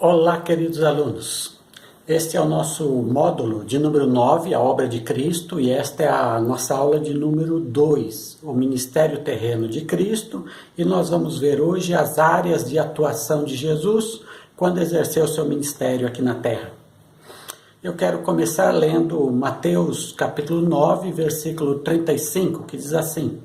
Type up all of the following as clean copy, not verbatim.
Olá, queridos alunos. Este é o nosso módulo de número 9, a obra de Cristo, e esta é a nossa aula de número 2, o ministério terreno de Cristo, e nós vamos ver hoje as áreas de atuação de Jesus quando exerceu seu ministério aqui na terra. Eu quero começar lendo Mateus capítulo 9, versículo 35, que diz assim: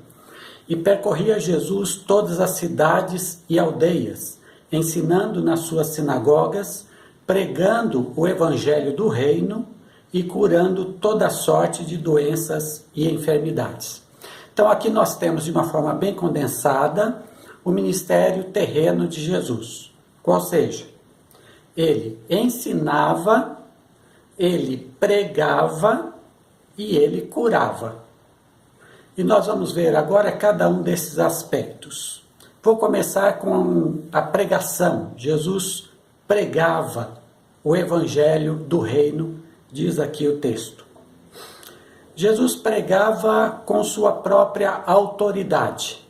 E percorria Jesus todas as cidades e aldeias, ensinando nas suas sinagogas, pregando o evangelho do reino e curando toda sorte de doenças e enfermidades. Então aqui nós temos de uma forma bem condensada o ministério terreno de Jesus. Qual seja, ele ensinava, ele pregava e ele curava. E nós vamos ver agora cada um desses aspectos. Vou começar com a pregação. Jesus pregava o evangelho do reino, diz aqui o texto. Jesus pregava com sua própria autoridade.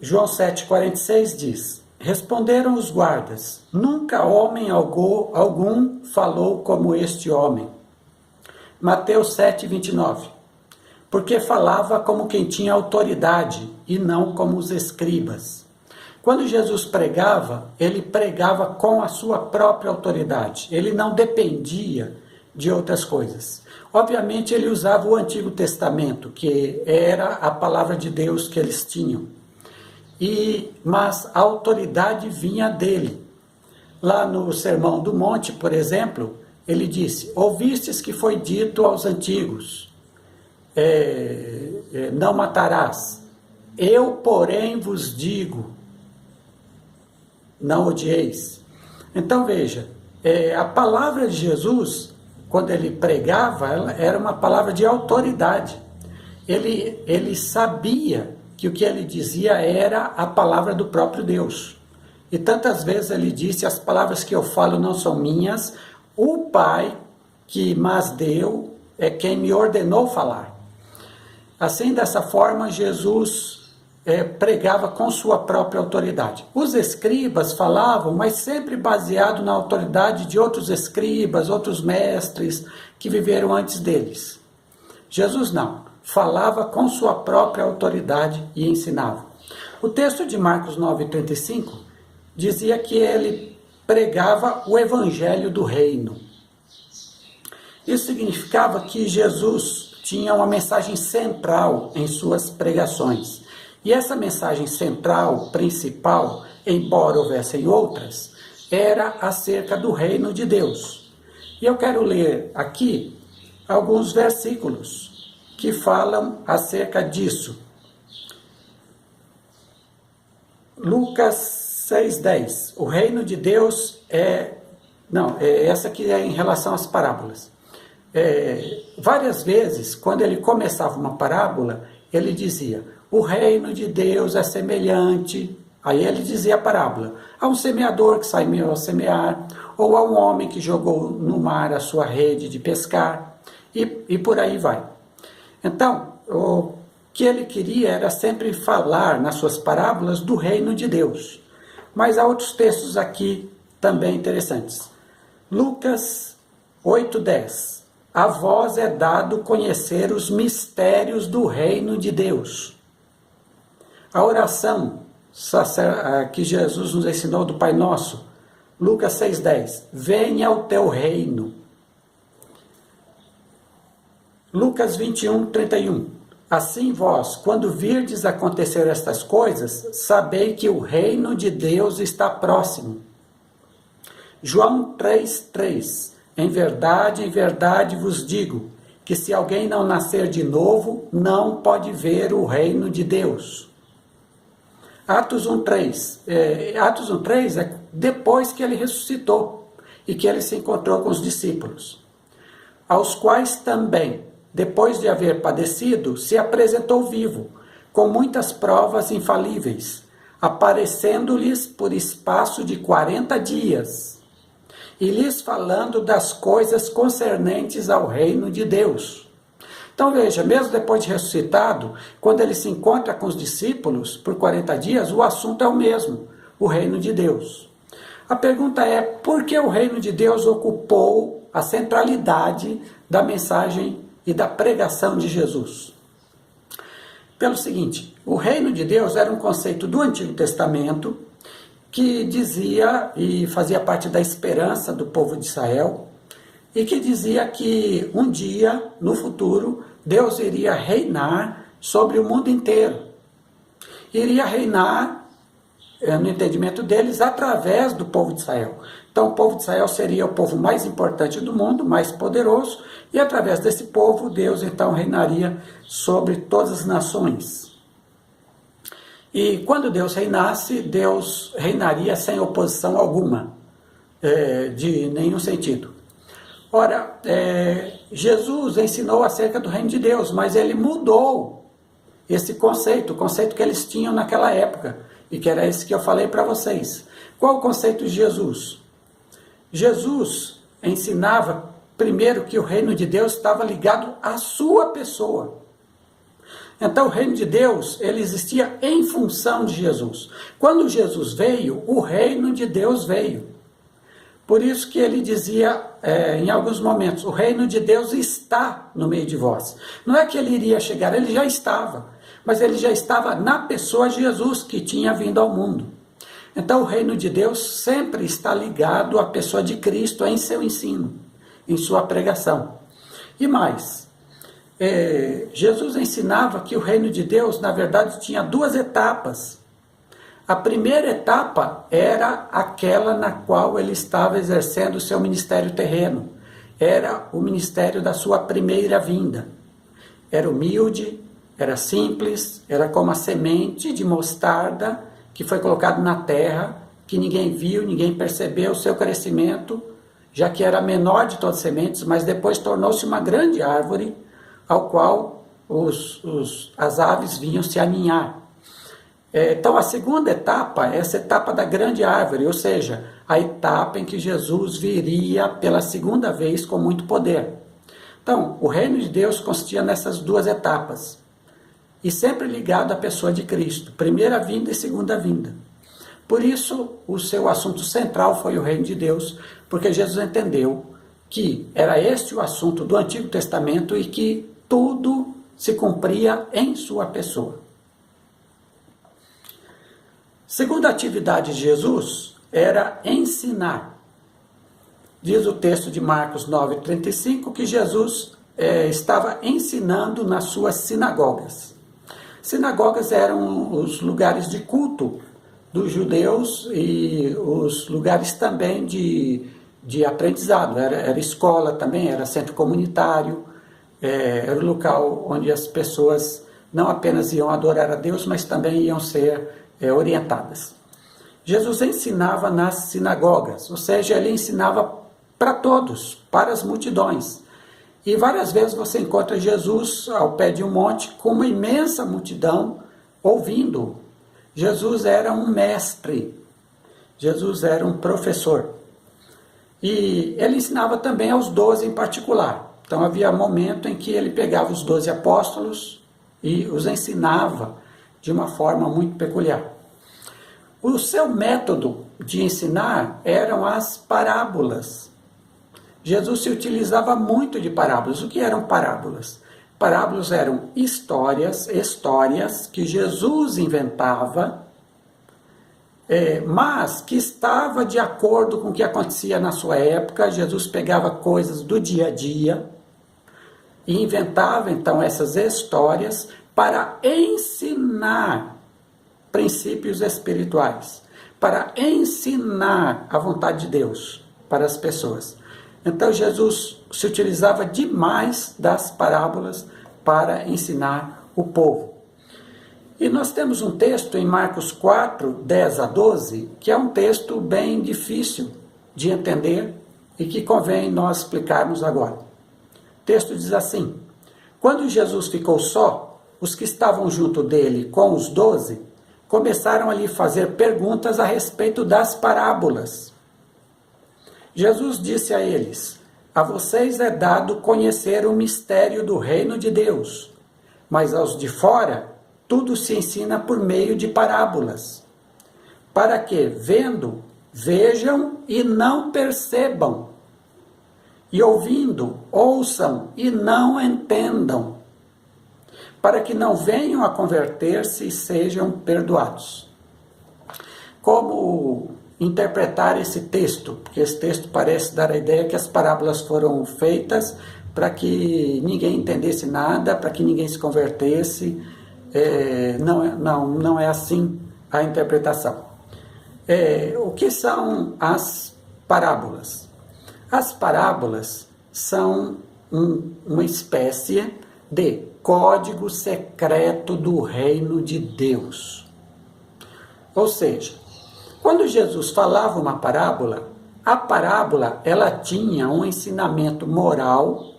João 7,46 diz: Responderam os guardas: Nunca homem algum falou como este homem. Mateus 7,29. Porque falava como quem tinha autoridade e não como os escribas. Quando Jesus pregava, ele pregava com a sua própria autoridade. Ele não dependia de outras coisas. Obviamente ele usava o Antigo Testamento, que era a palavra de Deus que eles tinham. Mas a autoridade vinha dele. Lá no Sermão do Monte, por exemplo, ele disse: Ouvistes que foi dito aos antigos, não matarás. Eu, porém, vos digo, não odieis. Então veja, a palavra de Jesus, quando ele pregava, ela era uma palavra de autoridade. Ele sabia que o que ele dizia era a palavra do próprio Deus. E tantas vezes ele disse: as palavras que eu falo não são minhas, o Pai que mas deu é quem me ordenou falar. Assim, dessa forma, Jesus pregava com sua própria autoridade. Os escribas falavam, mas sempre baseado na autoridade de outros escribas, outros mestres que viveram antes deles. Jesus não, falava com sua própria autoridade e ensinava. O texto de Marcos 9,35 dizia que ele pregava o evangelho do reino. Isso significava que Jesus tinha uma mensagem central em suas pregações. E essa mensagem central, principal, embora houvessem outras, era acerca do reino de Deus. E eu quero ler aqui alguns versículos que falam acerca disso. Lucas 6,10. O reino de Deus essa aqui é em relação às parábolas. Várias vezes, quando ele começava uma parábola, ele dizia: o reino de Deus é semelhante, aí ele dizia a parábola, a um semeador que saiu a semear, ou a um homem que jogou no mar a sua rede de pescar, e por aí vai. Então, o que ele queria era sempre falar nas suas parábolas do reino de Deus. Mas há outros textos aqui também interessantes. Lucas 8,10. A vós é dado conhecer os mistérios do reino de Deus. A oração que Jesus nos ensinou do Pai Nosso, Lucas 6,10. Venha o teu reino. Lucas 21,31. Assim vós, quando virdes acontecer estas coisas, sabei que o reino de Deus está próximo. João 3,3. Em verdade vos digo, que se alguém não nascer de novo, não pode ver o reino de Deus. Atos 1,3. Atos 1,3 é depois que ele ressuscitou e que ele se encontrou com os discípulos, aos quais também, depois de haver padecido, se apresentou vivo, com muitas provas infalíveis, aparecendo-lhes por espaço de 40 dias, e lhes falando das coisas concernentes ao reino de Deus. Então veja, mesmo depois de ressuscitado, quando ele se encontra com os discípulos por 40 dias, o assunto é o mesmo, o reino de Deus. A pergunta é, por que o reino de Deus ocupou a centralidade da mensagem e da pregação de Jesus? Pelo seguinte, o reino de Deus era um conceito do Antigo Testamento que dizia e fazia parte da esperança do povo de Israel e que dizia que um dia, no futuro, Deus iria reinar sobre o mundo inteiro. Iria reinar, no entendimento deles, através do povo de Israel. Então o povo de Israel seria o povo mais importante do mundo, mais poderoso, e através desse povo, Deus então reinaria sobre todas as nações. E quando Deus reinasse, Deus reinaria sem oposição alguma, de nenhum sentido. Ora, Jesus ensinou acerca do reino de Deus, mas ele mudou esse conceito, o conceito que eles tinham naquela época, e que era esse que eu falei para vocês. Qual o conceito de Jesus? Jesus ensinava, primeiro, que o reino de Deus estava ligado à sua pessoa. Então o reino de Deus, ele existia em função de Jesus. Quando Jesus veio, o reino de Deus veio. Por isso que ele dizia, em alguns momentos, o reino de Deus está no meio de vós. Não é que ele iria chegar, ele já estava. Mas ele já estava na pessoa de Jesus, que tinha vindo ao mundo. Então o reino de Deus sempre está ligado à pessoa de Cristo em seu ensino, em sua pregação. E mais, Jesus ensinava que o reino de Deus, na verdade, tinha duas etapas. A primeira etapa era aquela na qual ele estava exercendo o seu ministério terreno. Era o ministério da sua primeira vinda. Era humilde, era simples, era como a semente de mostarda que foi colocado na terra, que ninguém viu, ninguém percebeu o seu crescimento, já que era a menor de todas as sementes, mas depois tornou-se uma grande árvore, ao qual as aves vinham se aninhar. Então a segunda etapa é essa etapa da grande árvore, ou seja, a etapa em que Jesus viria pela segunda vez com muito poder. Então, o reino de Deus consistia nessas duas etapas, e sempre ligado à pessoa de Cristo, primeira vinda e segunda vinda. Por isso, o seu assunto central foi o reino de Deus, porque Jesus entendeu que era este o assunto do Antigo Testamento e que tudo se cumpria em sua pessoa. Segunda atividade de Jesus era ensinar. Diz o texto de Marcos 9,35 que Jesus estava ensinando nas suas sinagogas. Sinagogas eram os lugares de culto dos judeus e os lugares também de aprendizado. Era escola também, era centro comunitário, era o local onde as pessoas não apenas iam adorar a Deus, mas também iam ser orientadas. Jesus ensinava nas sinagogas, ou seja, ele ensinava para todos, para as multidões. E várias vezes você encontra Jesus ao pé de um monte com uma imensa multidão ouvindo. Jesus era um mestre, Jesus era um professor. E ele ensinava também aos 12 em particular. Então havia momento em que ele pegava os 12 apóstolos e os ensinava de uma forma muito peculiar. O seu método de ensinar eram as parábolas. Jesus se utilizava muito de parábolas. O que eram parábolas? Parábolas eram histórias que Jesus inventava, mas que estava de acordo com o que acontecia na sua época. Jesus pegava coisas do dia a dia e inventava então essas histórias para ensinar princípios espirituais, para ensinar a vontade de Deus para as pessoas. Então Jesus se utilizava demais das parábolas para ensinar o povo. E nós temos um texto em Marcos 4, 10 a 12, que é um texto bem difícil de entender e que convém nós explicarmos agora. O texto diz assim: quando Jesus ficou só, os que estavam junto dele com os 12 começaram a lhe fazer perguntas a respeito das parábolas. Jesus disse a eles: a vocês é dado conhecer o mistério do reino de Deus, mas aos de fora tudo se ensina por meio de parábolas, para que, vendo, vejam e não percebam, e ouvindo, ouçam e não entendam, para que não venham a converter-se e sejam perdoados. Como interpretar esse texto? Porque esse texto parece dar a ideia que as parábolas foram feitas para que ninguém entendesse nada, para que ninguém se convertesse. Não é assim a interpretação. O que são as parábolas? As parábolas são uma espécie de código secreto do reino de Deus. Ou seja, quando Jesus falava uma parábola, a parábola ela tinha um ensinamento moral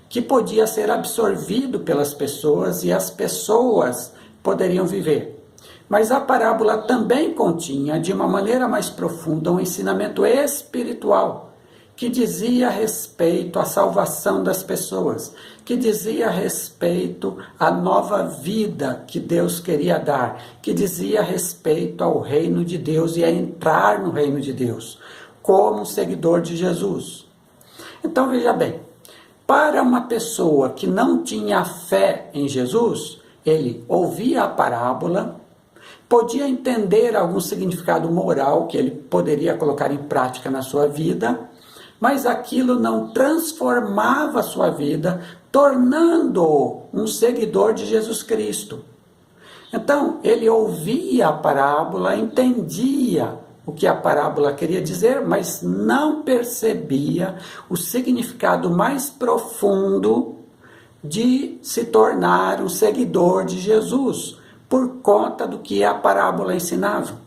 que podia ser absorvido pelas pessoas e as pessoas poderiam viver. Mas a parábola também continha, de uma maneira mais profunda, um ensinamento espiritual que dizia respeito à salvação das pessoas, que dizia respeito à nova vida que Deus queria dar, que dizia respeito ao reino de Deus e a entrar no reino de Deus, como seguidor de Jesus. Então veja bem, para uma pessoa que não tinha fé em Jesus, ele ouvia a parábola, podia entender algum significado moral que ele poderia colocar em prática na sua vida, mas aquilo não transformava a sua vida, tornando-o um seguidor de Jesus Cristo. Então, ele ouvia a parábola, entendia o que a parábola queria dizer, mas não percebia o significado mais profundo de se tornar um seguidor de Jesus, por conta do que a parábola ensinava.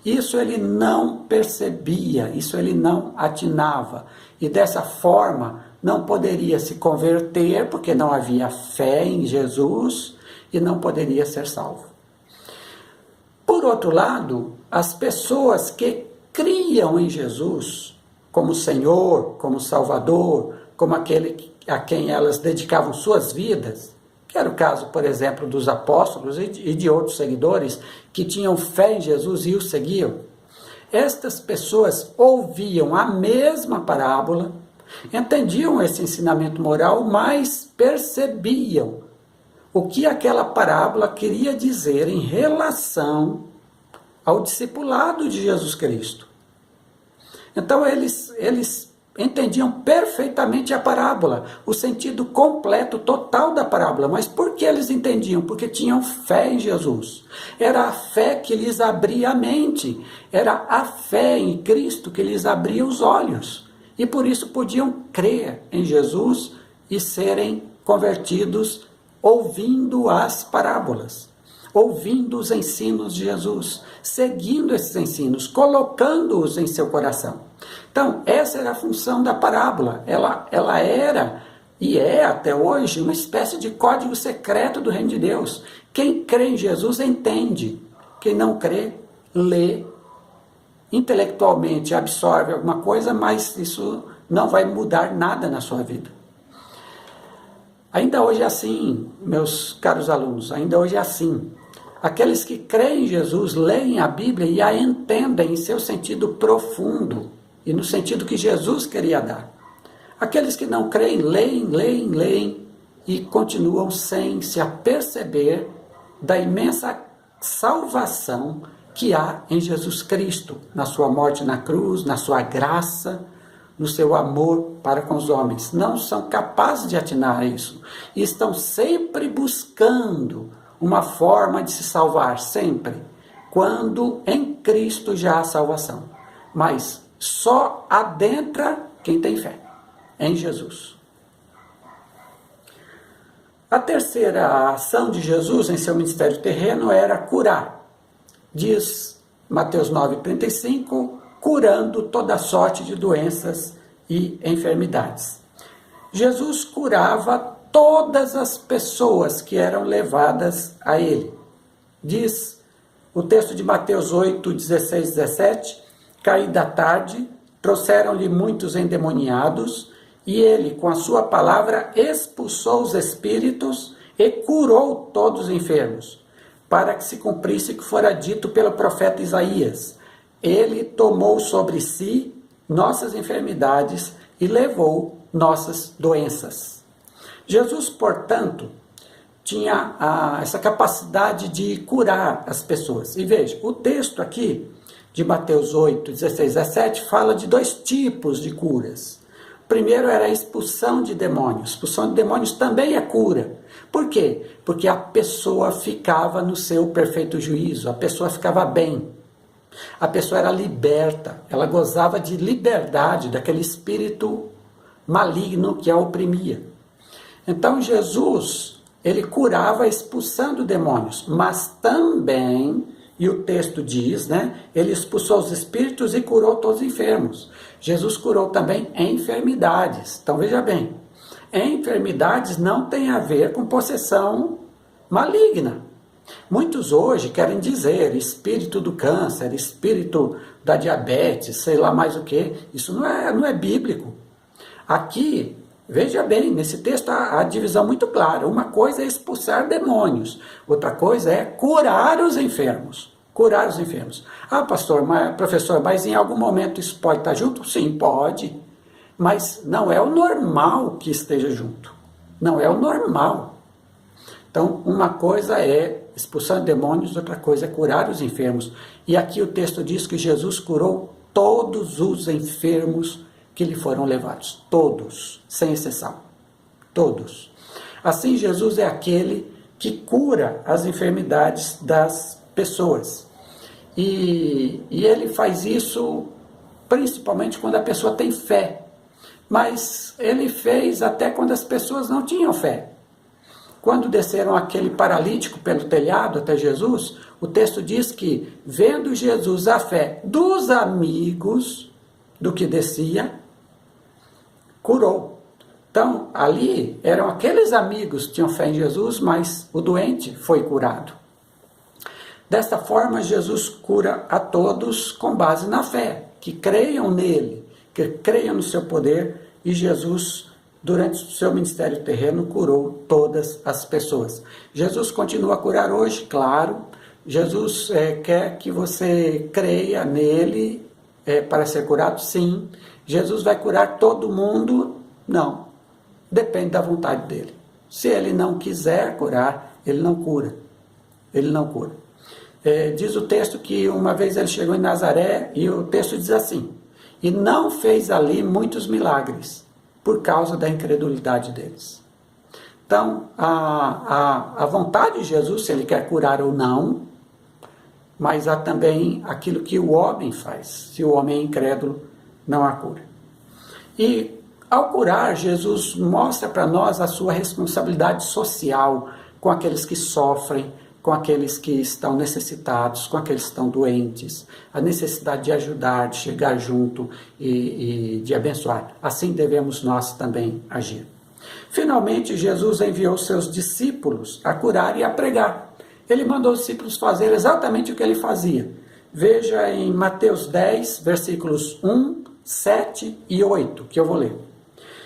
Isso ele não percebia, isso ele não atinava. E dessa forma não poderia se converter, porque não havia fé em Jesus e não poderia ser salvo. Por outro lado, as pessoas que criam em Jesus como Senhor, como Salvador, como aquele a quem elas dedicavam suas vidas, que era o caso, por exemplo, dos apóstolos e de outros seguidores que tinham fé em Jesus e o seguiam. Estas pessoas ouviam a mesma parábola, entendiam esse ensinamento moral, mas percebiam o que aquela parábola queria dizer em relação ao discipulado de Jesus Cristo. Então eles entendiam perfeitamente a parábola, o sentido completo, total da parábola. Mas por que eles entendiam? Porque tinham fé em Jesus. Era a fé que lhes abria a mente, era a fé em Cristo que lhes abria os olhos. E por isso podiam crer em Jesus e serem convertidos ouvindo as parábolas, ouvindo os ensinos de Jesus, seguindo esses ensinos, colocando-os em seu coração. Então, essa era a função da parábola. Ela era e é até hoje uma espécie de código secreto do reino de Deus. Quem crê em Jesus entende. Quem não crê, lê, intelectualmente absorve alguma coisa, mas isso não vai mudar nada na sua vida. Ainda hoje é assim, meus caros alunos, ainda hoje é assim. Aqueles que creem em Jesus leem a Bíblia e a entendem em seu sentido profundo e no sentido que Jesus queria dar. Aqueles que não creem, leem e continuam sem se aperceber da imensa salvação que há em Jesus Cristo, na sua morte na cruz, na sua graça, no seu amor para com os homens. Não são capazes de atinar a isso. E estão sempre buscando uma forma de se salvar, sempre, quando em Cristo já há salvação. Mas só adentra quem tem fé em Jesus. A terceira ação de Jesus em seu ministério terreno era curar. Diz Mateus 9,35, curando toda sorte de doenças e enfermidades. Jesus curava todas as pessoas que eram levadas a ele. Diz o texto de Mateus 8, 16, 17, caída a tarde, trouxeram-lhe muitos endemoniados, e ele, com a sua palavra, expulsou os espíritos e curou todos os enfermos, para que se cumprisse o que fora dito pelo profeta Isaías. ele tomou sobre si nossas enfermidades e levou nossas doenças. Jesus, portanto, tinha essa capacidade de curar as pessoas. E veja, o texto aqui de Mateus 8, 16 a 17 fala de 2 tipos de curas. O primeiro era a expulsão de demônios. Expulsão de demônios também é cura. Por quê? Porque a pessoa ficava no seu perfeito juízo, a pessoa ficava bem. A pessoa era liberta, ela gozava de liberdade daquele espírito maligno que a oprimia. Então Jesus, ele curava expulsando demônios, mas também, e o texto diz, ele expulsou os espíritos e curou todos os enfermos. Jesus curou também enfermidades. Então veja bem, enfermidades não tem a ver com possessão maligna. Muitos hoje querem dizer espírito do câncer, espírito da diabetes, sei lá mais o que. Isso não é bíblico. Aqui, veja bem, nesse texto há a divisão muito clara. Uma coisa é expulsar demônios, outra coisa é curar os enfermos. Curar os enfermos. Ah, professor, mas em algum momento isso pode estar junto? Sim, pode. Mas não é o normal que esteja junto. Não é o normal. Então, uma coisa é expulsar demônios, outra coisa é curar os enfermos. E aqui o texto diz que Jesus curou todos os enfermos que lhe foram levados. Todos, sem exceção. Todos. Assim, Jesus é aquele que cura as enfermidades das pessoas. E ele faz isso principalmente quando a pessoa tem fé. Mas ele fez até quando as pessoas não tinham fé. Quando desceram aquele paralítico pelo telhado até Jesus, o texto diz que, vendo Jesus a fé dos amigos do que descia, curou. Então, ali eram aqueles amigos que tinham fé em Jesus, mas o doente foi curado. Desta forma, Jesus cura a todos com base na fé, que creiam nele, que creiam no seu poder, e Jesus, durante o seu ministério terreno, curou todas as pessoas. Jesus continua a curar hoje, claro. Jesus quer que você creia nele para ser curado, sim. Jesus vai curar todo mundo? Não. Depende da vontade dele. Se ele não quiser curar, ele não cura. Ele não cura. Diz o texto que uma vez ele chegou em Nazaré e o texto diz assim: e não fez ali muitos milagres, por causa da incredulidade deles. Então, a vontade de Jesus, se ele quer curar ou não, mas há também aquilo que o homem faz. Se o homem é incrédulo, não há cura. E, ao curar, Jesus mostra para nós a sua responsabilidade social com aqueles que sofrem, com aqueles que estão necessitados, com aqueles que estão doentes, a necessidade de ajudar, de chegar junto e de abençoar. Assim devemos nós também agir. Finalmente, Jesus enviou seus discípulos a curar e a pregar. Ele mandou os discípulos fazer exatamente o que ele fazia. Veja em Mateus 10, versículos 1, 7 e 8, que eu vou ler.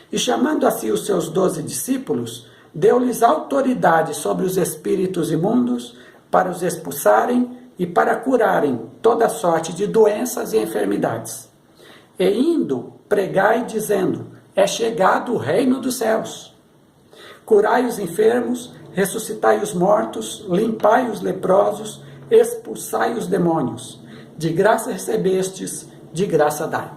E chamando a si os seus 12 discípulos, deu-lhes autoridade sobre os espíritos imundos para os expulsarem e para curarem toda sorte de doenças e enfermidades. E indo, pregai dizendo: é chegado o reino dos céus. Curai os enfermos, ressuscitai os mortos, limpai os leprosos, expulsai os demônios. De graça recebestes, de graça dai.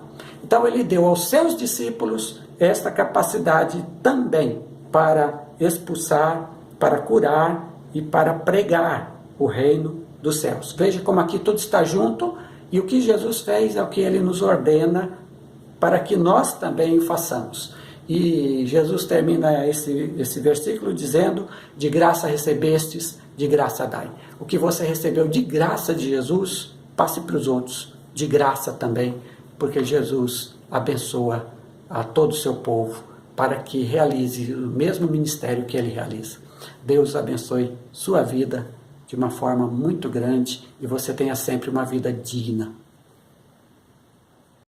Então ele deu aos seus discípulos esta capacidade também para expulsar, para curar e para pregar o reino dos céus. Veja como aqui tudo está junto, e o que Jesus fez é o que ele nos ordena para que nós também o façamos. E Jesus termina esse versículo dizendo: de graça recebestes, de graça dai. O que você recebeu de graça de Jesus, passe para os outros, de graça também, porque Jesus abençoa a todo o seu povo, para que realize o mesmo ministério que ele realiza. Deus abençoe sua vida de uma forma muito grande e você tenha sempre uma vida digna.